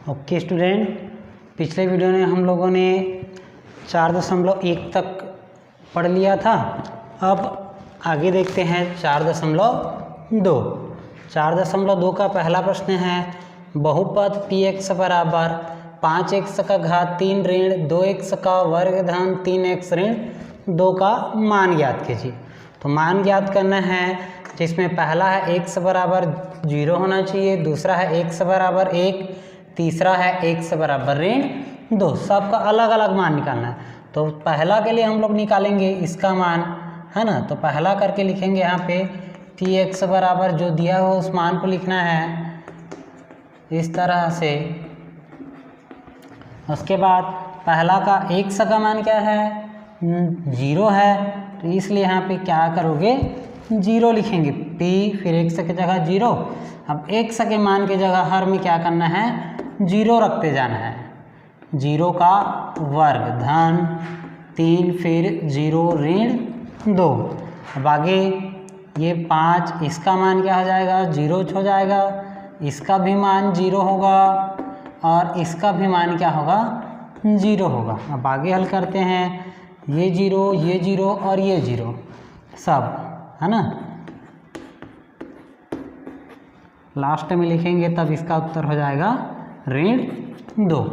Okay student, पिछले video में हम लोगों ने 4.1 तक पढ़ लिया था। अब आगे देखते हैं 4.2। 4.2 का पहला प्रश्न है, बहुपद px बराबर 5x का घात 3 ऋण 2x का वर्ग धन 3x ऋण 2 का मान ज्ञात कीजिए। तो मान ज्ञात करना है, जिसमें पहला है x बराबर 0 होना चाहिए, दूसरा है x बराबर 1, तीसरा है x बराबर ऋण 2। सबका अलग अलग मान निकालना है। तो पहला के लिए हम लोग निकालेंगे इसका मान, है ना। तो पहला करके लिखेंगे यहाँ पे px बराबर जो दिया हो उस मान को लिखना है इस तरह से। उसके बाद पहला का x का मान क्या है, 0 है, तो इसलिए यहाँ पे क्या करोगे, 0 लिखेंगे। p फिर x की जगह 0। अब x के मान की जगह हर में क्या करना है, 0 रखते जाना है। 0 का वर्ग धन 3 फिर 0 ऋण 2। अब आगे ये 5, इसका मान क्या हो जाएगा, 0 हो जाएगा, इसका भी मान 0 होगा और इसका भी मान क्या होगा, 0 होगा। अब आगे हल करते हैं, ये 0 और ये 0 सब, है ना, लास्ट में लिखेंगे तब इसका उत्तर हो जाएगा ऋण 2।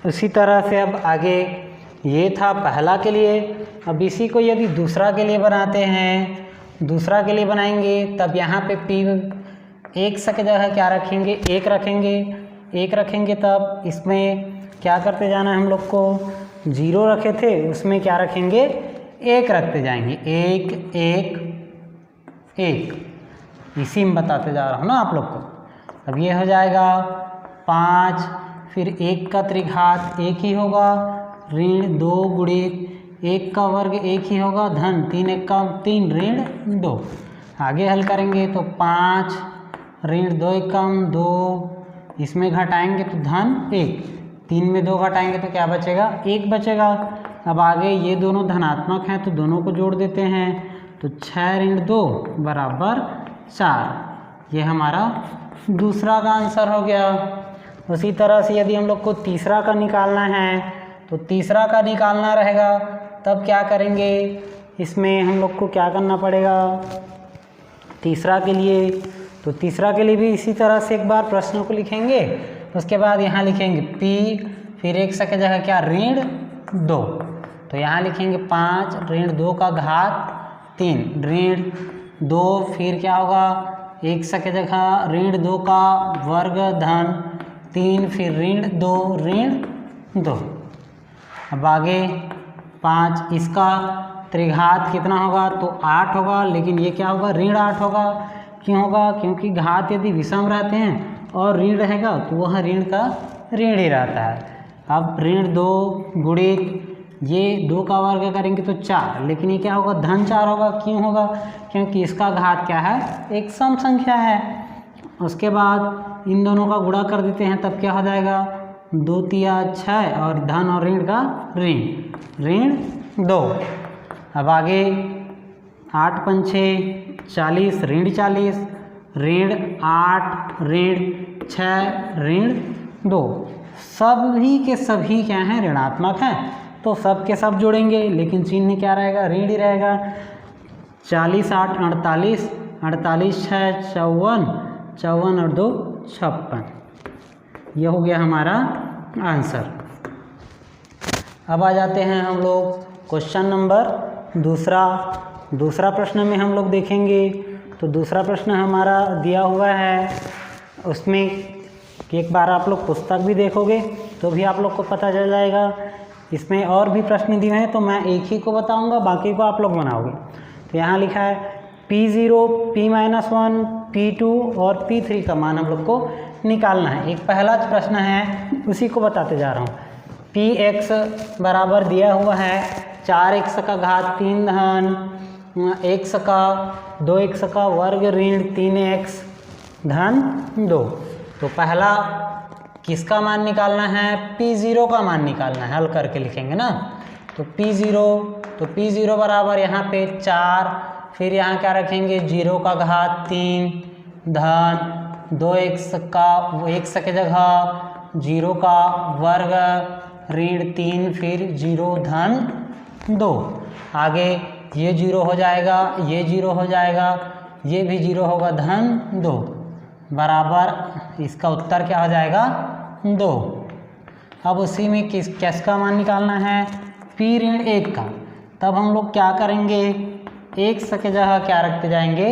उसी तरह से अब आगे ये था पहला के लिए। अब इसी को यदि दूसरा के लिए बनाते हैं, दूसरा के लिए बनाएंगे तब यहाँ पे p x की जगह क्या रखेंगे, 1 रखेंगे। 1 रखेंगे तब इसमें क्या करते जाना है, हम लोग को 0 रखे थे उसमें क्या रखेंगे, 1 रखते जाएंगे। 1 1 1 इसी में बताते जा रहा हूँ ना आप लोग को। अब ये हो जाएगा 5 फिर 1 का त्रिघात 1 ही होगा, ऋण 2 गुणित 1 का वर्ग 1 ही होगा, धन 3 1 का 3 ऋण 2। आगे हल करेंगे तो 5 ऋण 2 1 कम 2, इसमें घटाएंगे तो धन 1, 3 में 2 घटाएंगे तो क्या बचेगा, 1 बचेगा। अब आगे ये दोनों धनात्मक हैं तो दोनों को जोड़ देते हैं, तो 6 ऋण 2 बराबर 4। ये हमारा दूसरा का आंसर हो गया। उसी तरह से यदि हम लोग को तीसरा का निकालना है, तो तीसरा का निकालना रहेगा तब क्या करेंगे, इसमें हम लोग को क्या करना पड़ेगा तीसरा के लिए। तो तीसरा के लिए भी इसी तरह से एक बार प्रश्नों को लिखेंगे, उसके बाद यहाँ लिखेंगे p फिर x की जगह क्या, ऋण 2। तो यहाँ लिखेंगे 5 ऋण 2 का घात 3 ऋण 2, फिर क्या होगा, x की जगह ऋण 2 का वर्ग धन 3 फिर ऋण 2 ऋण 2। अब आगे 5, इसका त्रिघात कितना होगा, तो 8 होगा, लेकिन ये क्या होगा, ऋण 8 होगा। क्यों होगा, क्योंकि घात यदि विषम रहते हैं और ऋण रहेगा तो वह ऋण का ऋण ही रहता है। अब ऋण 2 गुणित ये 2 का वर्ग करेंगे तो 4, लेकिन ये क्या होगा, धन 4 होगा। क्यों होगा, क्योंकि इसका घात क्या है, एक सम संख्या है। उसके बाद इन दोनों का गुणा कर देते हैं तब क्या हो जाएगा, 2 तिया 6 और धन और ऋण का ऋण 2। अब आगे 8 पंछे 40 ऋण 40, ऋण 8 ऋण 6 ऋण 2। सभी के सभी क्या हैं, ऋणात्मक हैं, तो सब के सब जोड़ेंगे, लेकिन चिन्ह क्या रहेगा, ऋण ही रहेगा। 40 8 48, 48 6 54, 54 और 2 56। यह हो गया हमारा आंसर। अब आ जाते हैं हम लोग क्वेश्चन नंबर दूसरा प्रश्न में हम लोग देखेंगे। तो दूसरा प्रश्न हमारा दिया हुआ है, उसमें एक बार आप लोग पुस्तक भी देखोगे तो भी आप लोग को पता चल जाएगा। इसमें और भी प्रश्न दिए हैं तो मैं एक ही को बताऊंगा, बाकी को आप लोग बनाओगे। तो यहाँ लिखा है P0 P-1 P2 और P3 का मान हम लोग को निकालना है। एक पहला प्रश्न है उसी को बताते जा रहा हूँ। Px बराबर दिया हुआ है 4x का घात 3 धन x का 2x का वर्ग ऋण 3x धन 2। तो पहला किसका मान निकालना है, P0 का मान निकालना है, हल करके लिखेंगे ना। तो P0 बराबर यहाँ पे 4, फिर यहाँ क्या रखेंगे, 0 का घात 3 धन 2x का x की जगह 0 का वर्ग ऋण 3 फिर 0 धन 2। आगे ये 0 हो जाएगा, ये 0 हो जाएगा, ये भी 0 होगा, धन 2 बराबर इसका उत्तर क्या हो जाएगा 2। अब उसी में किसका मान निकालना है, p ऋण 1 का। तब हम लोग क्या करेंगे, 1 की जगह क्या रखते जाएंगे,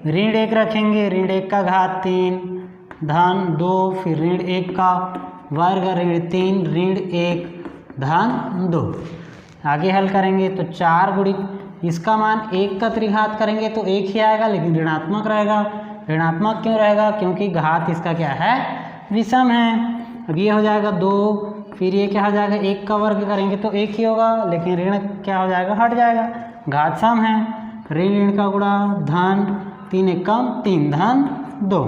ऋण 1 रखेंगे, ऋण 1 का घात 3 धन 2 फिर ऋण 1 का वर्ग ऋण 3 ऋण 1 धन 2। आगे हल करेंगे तो 4 गुणित इसका मान 1 का त्रिघात करेंगे तो 1 ही आएगा, लेकिन ऋणात्मक रहेगा। ऋणात्मक क्यों रहेगा, क्योंकि घात इसका क्या है, विषम है। अब ये हो जाएगा 2 फिर ये क्या हो जाएगा, 1 का वर्ग करेंगे तो 1 ही होगा, लेकिन ऋण क्या हो जाएगा, हट जाएगा, घात सम है। ऋण ऋण का गुणा धन 3 एकम 3 धन 2।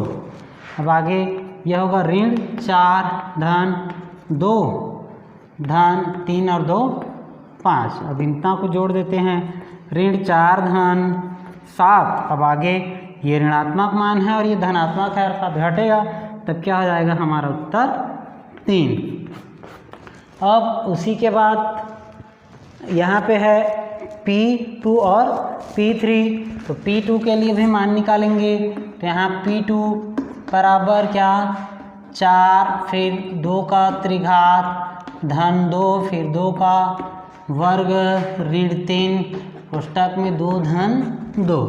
अब आगे यह होगा ऋण 4 धन 2 धन 3 और 2 5। अब इतना को जोड़ देते हैं, ऋण 4 धन 7। अब आगे ये ऋणात्मक मान है और ये धनात्मक है, अर्थात घटेगा, तब क्या हो जाएगा हमारा उत्तर 3। अब उसी के बाद यहाँ पे है P2 और P3, तो P2 के लिए भी मान निकालेंगे। तो यहाँ P2 बराबर क्या, 4 फिर 2 का त्रिघात धन 2 फिर 2 का वर्ग ऋण 3 पुस्तक में 2 धन 2।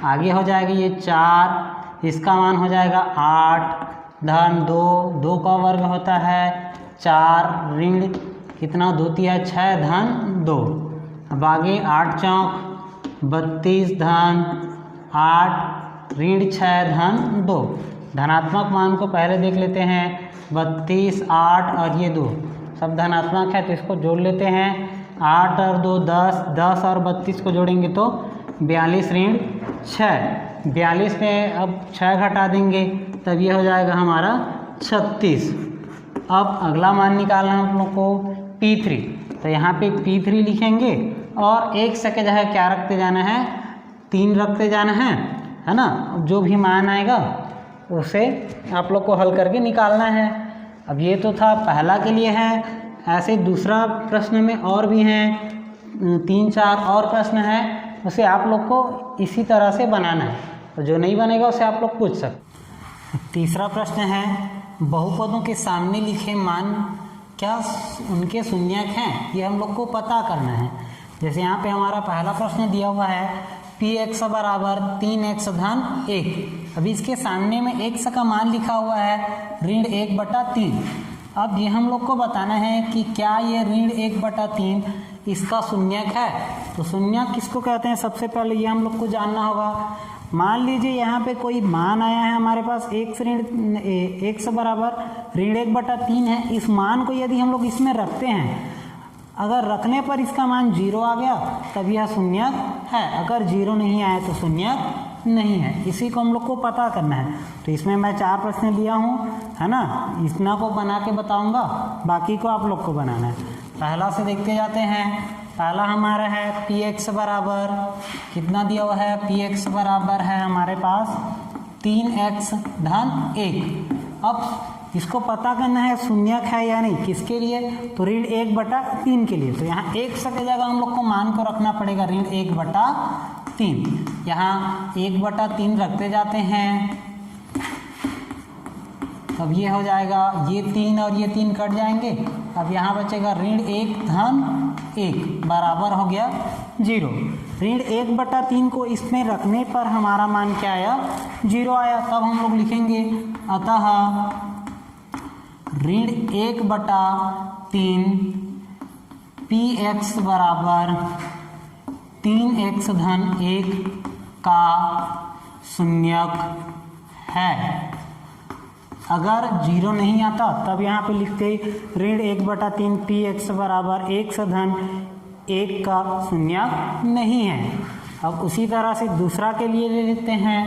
आगे हो जाएगा ये 4, इसका मान हो जाएगा 8 धन 2, 2 का वर्ग होता है 4 ऋण कितना, 2 तिया 6 धन 2। अब आगे 8 चौक 32 धन 8 ऋण 6 धन 2। धनात्मक मान को पहले देख लेते हैं, 32 8 और ये 2 सब धनात्मक है, तो इसको जोड़ लेते हैं। 8 और 2 10, 10 और 32 को जोड़ेंगे तो 42 ऋण 6, 42 में अब 6 घटा देंगे, तब ये हो जाएगा हमारा 36। अब अगला मान निकालना है हम लोग को P3, तो यहाँ पे P3 लिखेंगे और 1 की जगह क्या रखते जाना है, 3 रखते जाना है ना। जो भी मान आएगा उसे आप लोग को हल करके निकालना है। अब ये तो था पहला के लिए है, ऐसे दूसरा प्रश्न में और भी हैं, 3-4 और प्रश्न है, उसे आप लोग को इसी तरह से बनाना है, और जो नहीं बनेगा उसे आप लोग पूछ सकते। तीसरा प्रश्न है, बहुपदों के सामने लिखे मान क्या उनके शून्यक हैं, ये हम लोग को पता करना है। जैसे यहाँ पे हमारा पहला प्रश्न दिया हुआ है px बराबर 3x धन 1। अभी इसके सामने में x का मान लिखा हुआ है ऋण 1/3। अब ये हम लोग को बताना है कि क्या ये ऋण 1/3 इसका शून्यक है। तो शून्यक किसको कहते हैं, सबसे पहले ये हम लोग को जानना होगा। मान लीजिए यहाँ पे कोई मान आया है हमारे पास, x बराबर ऋण 1/3 है। इस मान को यदि हम लोग इसमें रखते हैं, अगर रखने पर इसका मान 0 आ गया तब यह शून्यक है, अगर 0 नहीं आया तो शून्यक नहीं है। इसी को हम लोग को पता करना है। तो इसमें मैं 4 प्रश्न लिया हूँ, है ना, इतना को बना के बताऊँगा, बाकी को आप लोग को बनाना है। पहला से देखते जाते हैं। पहला हमारा है px बराबर कितना दिया हुआ है, px बराबर है हमारे पास 3x धन 1। अब इसको पता करना है शून्यक है या नहीं, किसके लिए, तो ऋण 1/3 के लिए। तो यहाँ 1 की जगह हम लोग को मान को रखना पड़ेगा ऋण 1/3। यहाँ 1/3 रखते जाते हैं, अब ये हो जाएगा, ये 3 और ये 3 कट जाएंगे। अब यहाँ बचेगा ऋण 1 धन 1 बराबर हो गया 0। ऋण 1/3 को इसमें रखने पर हमारा मान क्या आया, 0 आया। तब हम लोग लिखेंगे अतः ऋण 1/3 px बराबर 3x धन 1 का शून्यक है। अगर 0 नहीं आता तब यहाँ पे लिखते ऋण 1/3 px बराबर 1 धन 1 का शून्यक नहीं है। अब उसी तरह से दूसरा के लिए ले लेते हैं।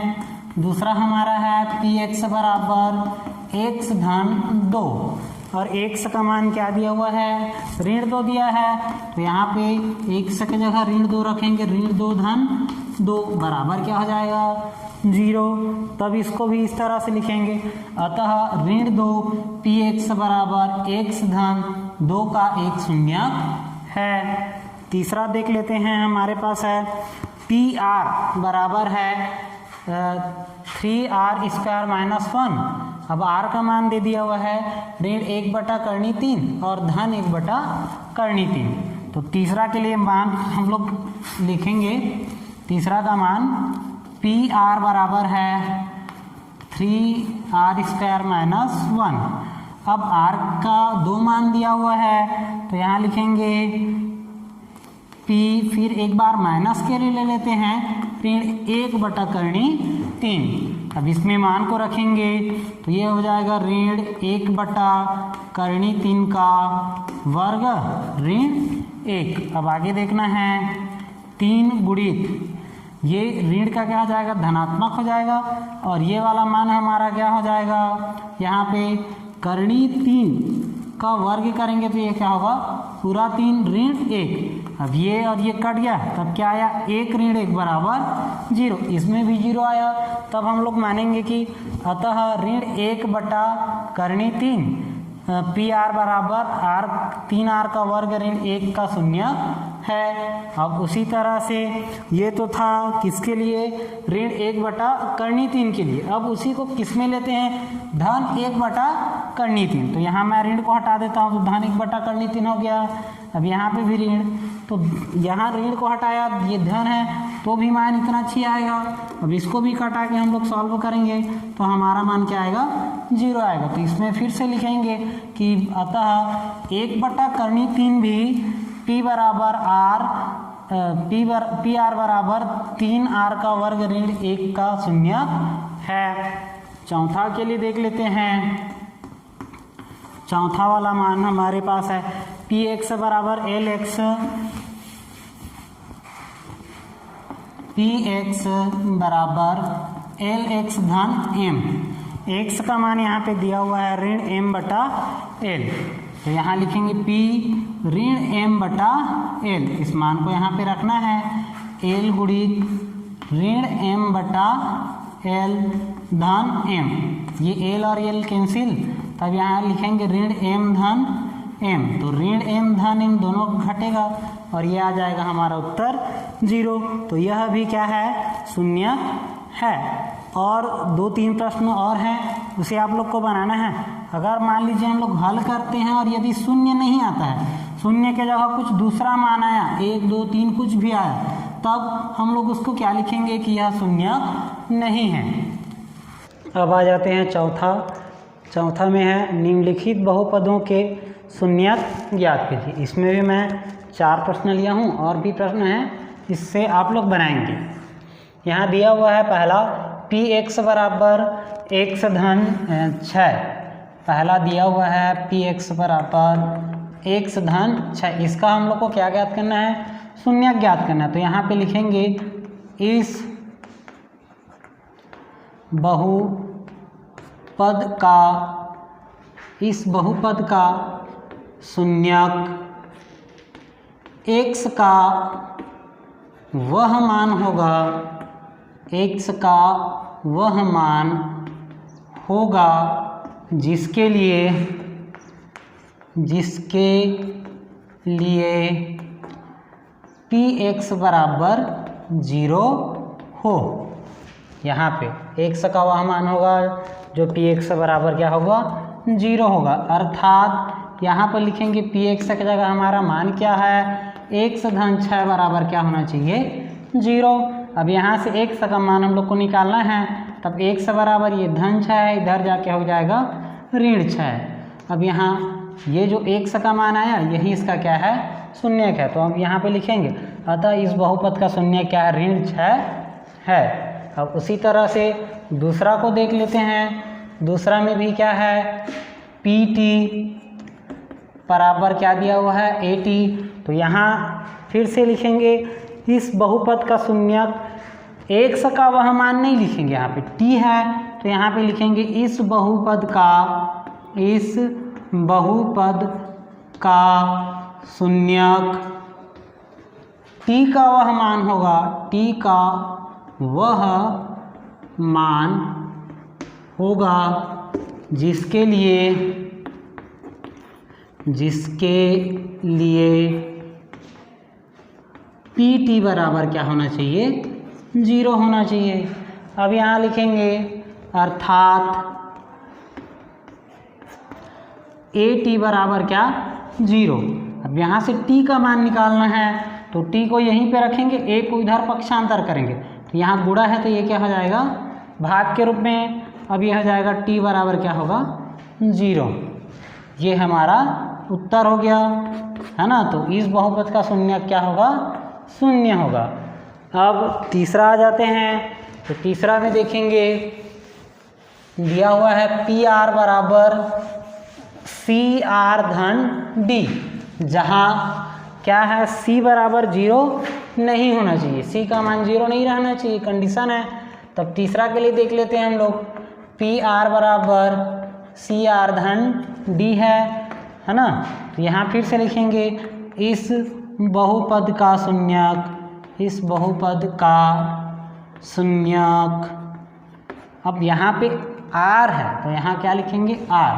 दूसरा हमारा है px बराबर x धन 2 और x का मान क्या दिया हुआ है, ऋण 2 दिया है। तो यहाँ पे x की जगह ऋण 2 रखेंगे, ऋण 2 धन 2 बराबर क्या हो जाएगा 0। तब इसको भी इस तरह से लिखेंगे, अतः ऋण 2 px बराबर x धन 2 का एक शून्यक है। तीसरा देख लेते हैं, हमारे पास है pr बराबर है 3r स्क्वायर माइनस 1। अब r का मान दे दिया हुआ है ऋण 1/3 और धन 1/3। तो तीसरा के लिए मान हम लोग लिखेंगे, तीसरा का मान pr बराबर है 3r स्क्वायर माइनस 1। अब r का 2 मान दिया हुआ है तो यहाँ लिखेंगे p, फिर एक बार माइनस के ले लेते हैं ऋण 1/3। अब इसमें मान को रखेंगे तो ये हो जाएगा ऋण 1/3 का वर्ग ऋण 1। अब आगे देखना है 3 गुणित ये ऋण का क्या हो जाएगा धनात्मक हो जाएगा, और ये वाला मान हमारा क्या हो जाएगा, यहाँ पे करणी 3 का वर्ग करेंगे तो ये क्या होगा पूरा 3 ऋण 1। अब ये और ये कट गया, तब क्या आया 1 ऋण 1 बराबर 0। इसमें भी 0 आया, तब हम लोग मानेंगे कि अतः ऋण 1/3 pr बराबर r 3r का वर्ग ऋण 1 का शून्य है। अब उसी तरह से ये तो था किसके लिए ऋण 1/3 के लिए। अब उसी को किस में लेते हैं धन 1/3। तो यहाँ मैं ऋण को हटा देता हूँ तो धन 1/3 हो गया। अब यहाँ पे भी ऋण, तो यहाँ ऋण को हटाया ये धन है तो भी मान इतना अच्छी आएगा। अब इसको भी कटा के हम लोग सॉल्व करेंगे तो हमारा मान क्या आएगा 0 आएगा। तो इसमें फिर से लिखेंगे कि अतः 1/3 भी p बराबर r pr बराबर 3r का वर्ग ऋण 1 का शून्य है। चौथा के लिए देख लेते हैं, चौथा वाला मान हमारे पास है px बराबर lx, px बराबर lx धन m। x का मान यहाँ पे दिया हुआ है ऋण m/l, तो यहाँ लिखेंगे p ऋण m/l। इस मान को यहाँ पे रखना है l गुणित ऋण m/l धन m। ये l और l कैंसिल, तब यहाँ लिखेंगे ऋण m धन m। तो ऋण m धन m दोनों घटेगा और ये आ जाएगा हमारा उत्तर 0। तो यह भी क्या है शून्य है। और 2-3 प्रश्न और हैं, उसे आप लोग को बनाना है। अगर मान लीजिए हम लोग हल करते हैं और यदि शून्य नहीं आता है, शून्य के जगह कुछ दूसरा मान आया 1 2 3 कुछ भी आया, तब हम लोग उसको क्या लिखेंगे कि यह शून्य नहीं है। अब आ जाते हैं चौथा में है निम्नलिखित बहुपदों के शून्यक ज्ञात कीजिए। इसमें भी मैं 4 प्रश्न लिया हूँ और भी प्रश्न हैं, इससे आप लोग बनाएंगे। यहाँ दिया हुआ है पहला px बराबर x धन 6। पहला दिया हुआ है px बराबर x धन 6। इसका हम लोग को क्या ज्ञात करना है शून्यक ज्ञात करना है। तो यहाँ पे लिखेंगे इस बहुपद का शून्यक x का वह मान होगा, x का वह मान होगा जिसके लिए px बराबर 0 हो। यहाँ पे x का वह मान होगा जो px बराबर क्या होगा 0 होगा। अर्थात यहाँ पर लिखेंगे px की जगह हमारा मान क्या है x धन 6 बराबर क्या होना चाहिए 0। अब यहाँ से x का मान हम लोग को निकालना है, तब x बराबर ये धन 6 है, इधर जाके हो जाएगा ऋण 6। अब यहाँ ये जो x का मान आया यही इसका क्या है शून्यक है। तो अब यहाँ पे लिखेंगे अतः इस बहुपद का शून्यक क्या है ऋण 6 है। अब उसी तरह से दूसरा को देख लेते हैं। दूसरा में भी क्या है pt बराबर क्या दिया हुआ है at। तो यहाँ फिर से लिखेंगे इस बहुपद का शून्यक x का वह मान नहीं लिखेंगे, यहाँ पे t है तो यहाँ पे लिखेंगे इस बहुपद का शून्यक t टी का वह मान होगा, टी का वह मान होगा जिसके लिए पी टी बराबर क्या होना चाहिए, 0 होना चाहिए। अब यहाँ लिखेंगे अर्थात ए टी बराबर क्या, 0। अब यहाँ से टी का मान निकालना है तो टी को यहीं पे रखेंगे, ए को इधर पक्षांतर करेंगे तो यहाँ गुणा है तो ये क्या हो जाएगा, भाग के रूप में। अब यह हो जाएगा टी बराबर क्या होगा, 0। ये हमारा उत्तर हो गया, है ना। तो इस बहुपद का शून्यक क्या होगा, 0 होगा। अब तीसरा आ जाते हैं, तो तीसरा में देखेंगे दिया हुआ है पी आर बराबर सी आर धन डी, जहाँ क्या है, सी बराबर 0 नहीं होना चाहिए, सी का मान 0 नहीं रहना चाहिए, कंडीशन है। तब तीसरा के लिए देख लेते हैं हम लोग, पी आर बराबर सी आर धन डी है ना। तो यहाँ फिर से लिखेंगे इस बहुपद का शून्यक, इस बहुपद का शून्यक। अब यहाँ पे आर है तो यहाँ क्या लिखेंगे, आर,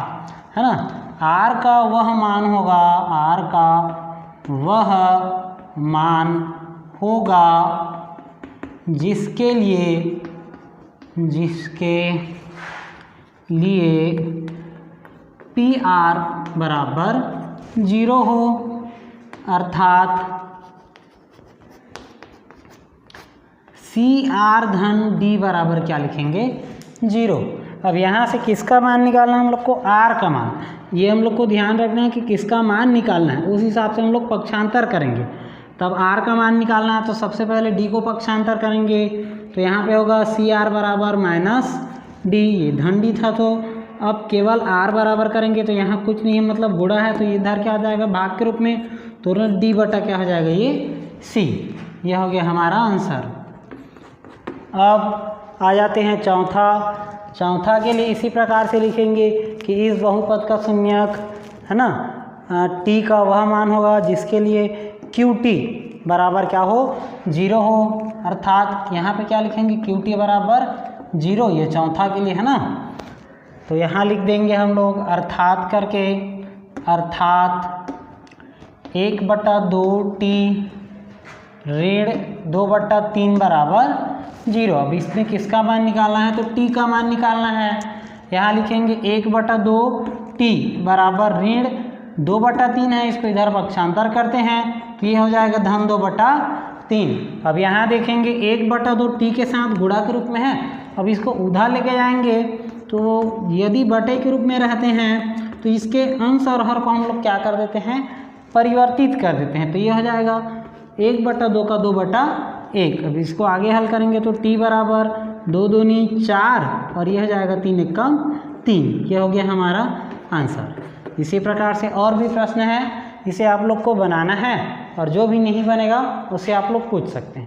है ना। आर का वह मान होगा, आर का वह मान होगा जिसके लिए पी आर बराबर 0 हो, अर्थात सी आर धन डी बराबर क्या लिखेंगे, 0। अब यहाँ से किसका मान निकालना है हम लोग को, आर का मान। ये हम लोग को ध्यान रखना है कि किसका मान निकालना है, उस हिसाब से हम लोग पक्षांतर करेंगे। तब आर का मान निकालना है तो सबसे पहले डी को पक्षांतर करेंगे, तो यहाँ पे होगा सी आर बराबर माइनस डी, ये धन डी था तो अब केवल आर बराबर करेंगे तो यहाँ कुछ नहीं है, मतलब गुणा है तो ये इधर क्या आ जाएगा, भाग के रूप में, तुरंत डी बटा क्या हो जाएगा, ये सी। यह हो गया हमारा आंसर। अब आ जाते हैं चौथा के लिए इसी प्रकार से लिखेंगे कि इस बहुपद का शून्यक, है ना, टी का वह मान होगा जिसके लिए क्यू टी बराबर क्या हो, 0 हो, अर्थात यहाँ पे क्या लिखेंगे, क्यू टी बराबर 0, ये चौथा के लिए, है ना। तो यहाँ लिख देंगे हम लोग अर्थात करके, अर्थात 1/2 टी ऋण 2/3 बराबर 0। अब इसमें किसका मान निकालना है, तो टी का मान निकालना है। यहाँ लिखेंगे 1/2 टी बराबर ऋण 2/3 है, इसको इधर पक्षांतर करते हैं तो ये हो जाएगा धन 2/3। अब यहाँ देखेंगे 1/2 टी के साथ गुणा के रूप में है, अब इसको उधर लेके जाएंगे तो यदि बटे के रूप में रहते हैं तो इसके अंश और हर को हम लोग क्या कर देते हैं, परिवर्तित कर देते हैं। तो ये हो जाएगा 1/2 का 2/1। अब इसको आगे हल करेंगे तो टी बराबर 2 दूनी 4 और यह हो जाएगा 3 एकम 3। यह हो गया हमारा आंसर। इसी प्रकार से और भी प्रश्न है, इसे आप लोग को बनाना है और जो भी नहीं बनेगा उसे आप लोग पूछ सकते हैं।